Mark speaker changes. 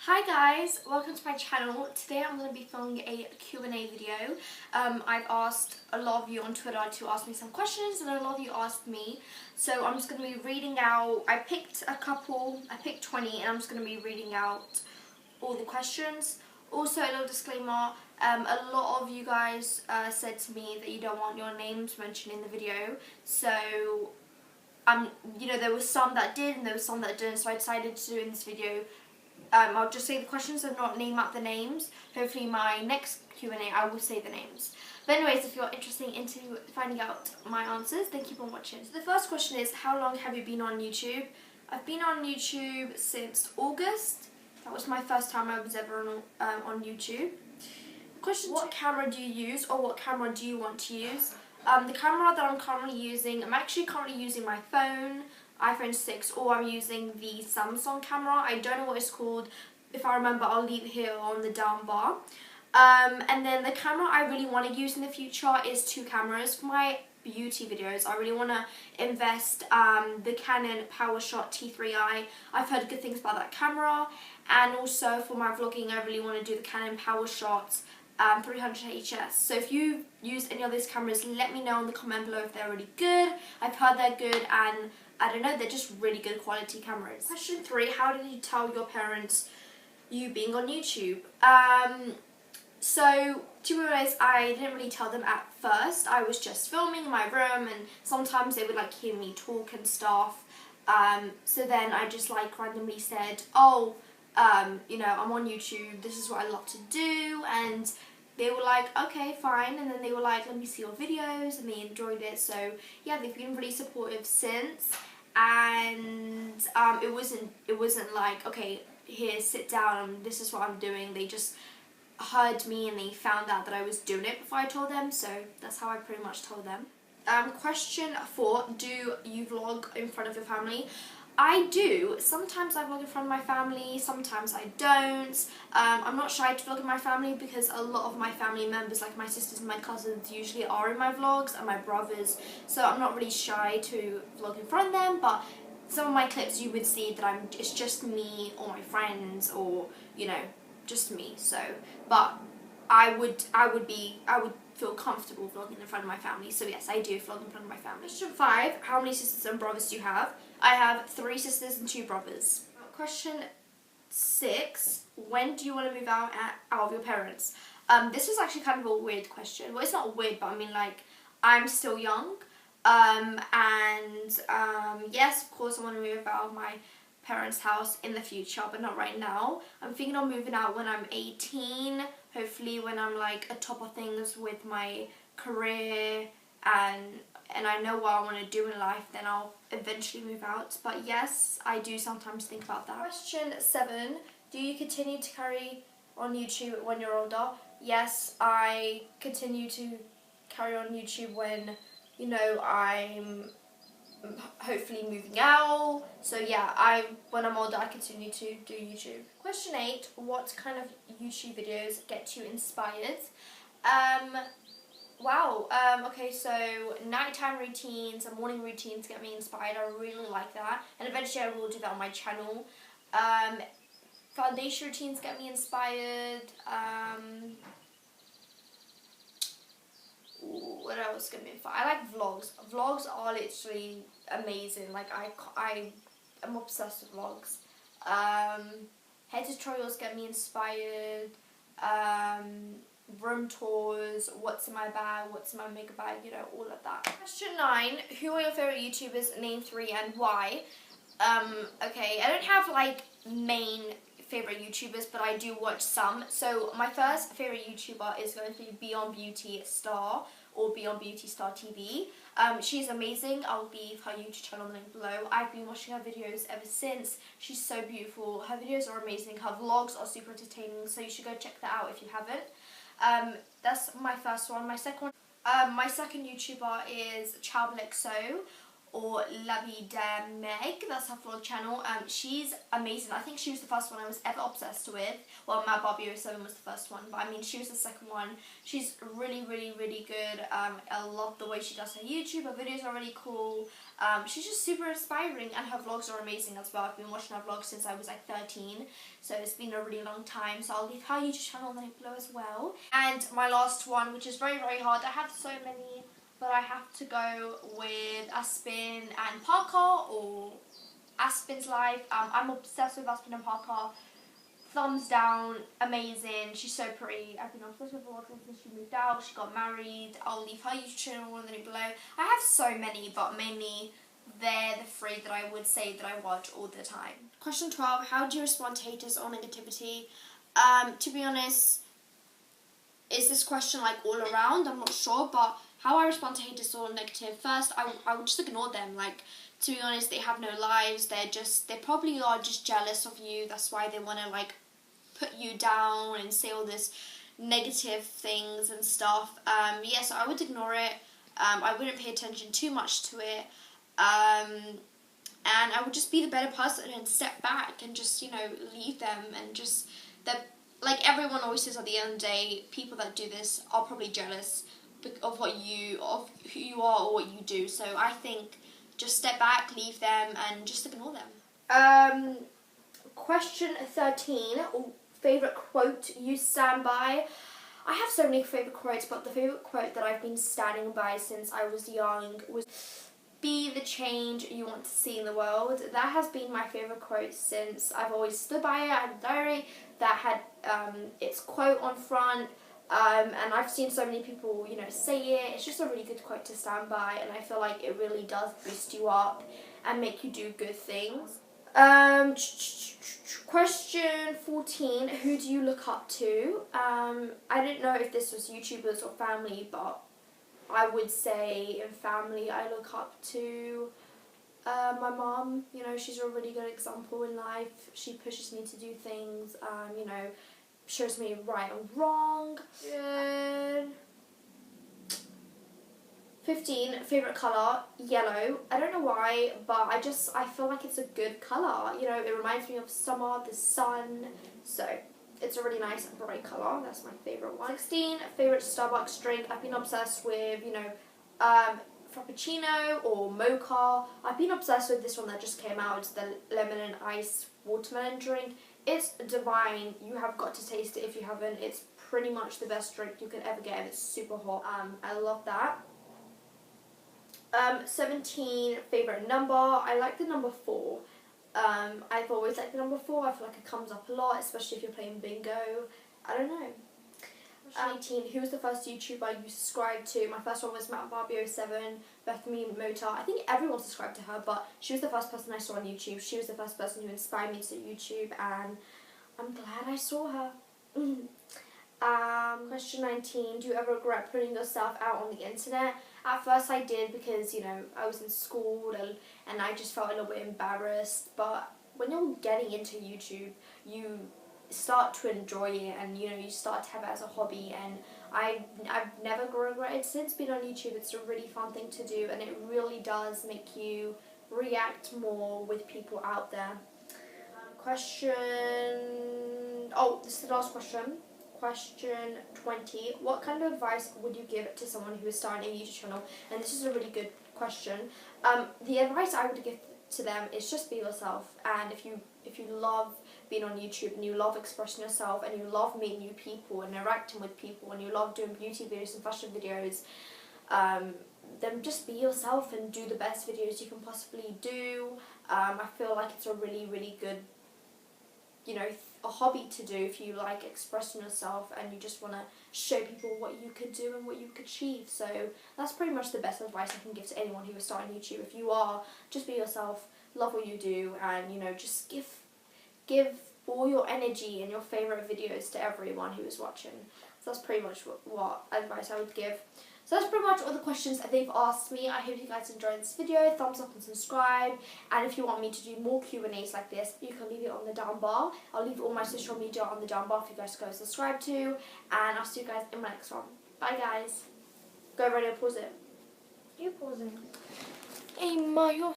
Speaker 1: Hi guys, welcome to my channel. Today I'm going to be filming a Q&A video. I've asked a lot of you on Twitter to ask me some questions and a lot of you asked me. So I'm just going to be reading out, I picked 20 and I'm just going to be reading out all the questions. Also a little disclaimer, a lot of you guys said to me that you don't want your names mentioned in the video. So there were some that did and there were some that didn't, so I decided to do in this video. I'll just say the questions and not name out the names. Hopefully my next Q&A I will say the names. But anyways, if you're interested into finding out my answers, then keep on watching. So the first question is, how long have you been on YouTube? I've been on YouTube since August. That was my first time I was ever on YouTube. Question 2, what camera do you use, or what camera do you want to use? The camera that I'm currently using, I'm actually currently using my phone, iPhone 6, or I'm using the Samsung camera. I don't know what it's called. If I remember, I'll leave it here on the down bar. And then the camera I really want to use in the future is 2 cameras. For my beauty videos, I really want to invest the Canon PowerShot T3i. I've heard good things about that camera. And also for my vlogging, I really want to do the Canon PowerShot 300HS. So if you use any of these cameras, let me know in the comment below if they're really good. I've heard they're good, and I don't know, they're just really good quality cameras. Question 3, how did you tell your parents you being on YouTube? So to be honest, I didn't really tell them at first. I was just filming in my room, and sometimes they would hear me talk and stuff. So then I just randomly said, I'm on YouTube, this is what I love to do, and they were like, okay, fine, and then they were like, let me see your videos, and they enjoyed it. So yeah, they've been really supportive since, and it wasn't like, okay, here, sit down, this is what I'm doing. They just heard me and they found out that I was doing it before I told them, so that's how I pretty much told them. Question 4, do you vlog in front of your family? I do. Sometimes I vlog in front of my family, sometimes I don't. I'm not shy to vlog in my family because a lot of my family members, like my sisters and my cousins, usually are in my vlogs, and my brothers, so I'm not really shy to vlog in front of them. But some of my clips you would see that it's just me or my friends, or just me. So, but I would feel comfortable vlogging in front of my family. So yes, I do vlog in front of my family. Question 5, how many sisters and brothers do you have? I have 3 sisters and 2 brothers. Question 6, when do you want to move out of your parents? This was actually kind of a weird question. Well, it's not weird, but I mean, I'm still young. Yes, of course I want to move out of my parents' house in the future, but not right now. I'm thinking of moving out when I'm 18, hopefully when I'm atop of things with my career, and I know what I want to do in life, then I'll eventually move out. But yes, I do sometimes think about that. Question 7, do you continue to carry on YouTube when you're older? Yes, I continue to carry on YouTube when, I'm hopefully moving out. So yeah, when I'm older, I continue to do YouTube. Question 8, what kind of YouTube videos get you inspired? Okay, so nighttime routines and morning routines get me inspired. I really like that, and eventually I will do that on my channel. Foundation routines get me inspired. What else get me inspired? I like vlogs. Vlogs are literally amazing. I'm obsessed with vlogs. Hair tutorials get me inspired. Room tours, what's in my bag, what's in my makeup bag, all of that. Question 9, who are your favourite YouTubers? Name 3 and why. Okay, I don't have main favourite YouTubers, but I do watch some. So my first favourite YouTuber is going to be Beyond Beauty Star, or Beyond Beauty Star TV. She's amazing. I'll leave her YouTube channel link below. I've been watching her videos ever since. She's so beautiful. Her videos are amazing. Her vlogs are super entertaining, so you should go check that out if you haven't. That's my first one. My second YouTuber is ChowBlexO, or Labi de Meg, that's her vlog channel. She's amazing. I think she was the first one I was ever obsessed with. Well, Mad Barbie 07 was the first one, but I mean, she was the second one. She's really, really, really good. I love the way she does her YouTube. Her videos are really cool. She's just super inspiring, and her vlogs are amazing as well. I've been watching her vlogs since I was like 13, so it's been a really long time. So I'll leave her YouTube channel link below as well. And my last one, which is very, very hard. I have so many, but I have to go with Aspen and Parker, or Aspen's life. I'm obsessed with Aspen and Parker. Thumbs down, amazing. She's so pretty. I've been obsessed with her since she moved out. She got married. I'll leave her YouTube channel in the link below. I have so many, but mainly they're the three that I would say that I watch all the time. Question 12. How do you respond to haters or negativity? To be honest, is this question like all around? I'm not sure, but how I respond to haters or negative, first I would just ignore them. Like, to be honest, they have no lives. They probably are just jealous of you. That's why they want to like put you down and say all this negative things and stuff. Yeah, so I would ignore it. I wouldn't pay attention too much to it. And I would just be the better person and step back and just, you know, leave them. And just that, like everyone always says, at the end of the day, people that do this are probably jealous of who you are or what you do. So I think just step back, leave them, and just ignore them. Question 13. Favourite quote you stand by? I have so many favourite quotes, but the favourite quote that I've been standing by since I was young was, "Be the change you want to see in the world." That has been my favourite quote since. I've always stood by it. I had a diary that had its quote on front. And I've seen so many people, you know, say it. It's just a really good quote to stand by, and I feel like it really does boost you up and make you do good things. Question 14. Who do you look up to? I didn't know if this was YouTubers or family, but I would say in family I look up to my mom. You know, she's a really good example in life. She pushes me to do things, you know, shows me right and wrong. Good. 15. Favourite colour? Yellow. I don't know why, but I feel like it's a good colour. You know, it reminds me of summer, the sun. So, it's a really nice, bright colour. That's my favourite one. 16. Favourite Starbucks drink? I've been obsessed with, you know, Frappuccino or Mocha. I've been obsessed with this one that just came out. It's the lemon and ice watermelon drink. It's divine. You have got to taste it if you haven't. It's pretty much the best drink you can ever get, and it's super hot. I love that. 17. Favourite number? I like the number 4. I've always liked the number 4. I feel like it comes up a lot, especially if you're playing bingo. I don't know. 18. Who was the first YouTuber you subscribed to? My first one was Mad Barbie 07, Bethany Mota. I think everyone subscribed to her, but she was the first person I saw on YouTube. She was the first person who inspired me to YouTube, and I'm glad I saw her. Question 19. Do you ever regret putting yourself out on the internet? At first I did, because, you know, I was in school and I just felt a little bit embarrassed, but when you're getting into YouTube, you start to enjoy it, and you know, you start to have it as a hobby, and I've never regretted since being on YouTube. It's a really fun thing to do, and it really does make you react more with people out there. This is the last question. Question 20. What kind of advice would you give to someone who is starting a YouTube channel? And this is a really good question. The advice I would give to them is just be yourself, and if you love being on YouTube and you love expressing yourself and you love meeting new people and interacting with people and you love doing beauty videos and fashion videos, then just be yourself and do the best videos you can possibly do. I feel like it's a really, really good, you know, a hobby to do if you like expressing yourself and you just want to show people what you could do and what you could achieve. So that's pretty much the best advice I can give to anyone who is starting YouTube. If you are, just be yourself, love what you do, and you know, just give all your energy and your favourite videos to everyone who is watching. So that's pretty much what advice I would give. So that's pretty much all the questions that they've asked me. I hope you guys enjoyed this video. Thumbs up and subscribe. And if you want me to do more Q&As like this, you can leave it on the down bar. I'll leave all my social media on the down bar for you guys to go subscribe to. And I'll see you guys in my next one. Bye guys. Go ready and pause it.
Speaker 2: You pausing. Emma, you're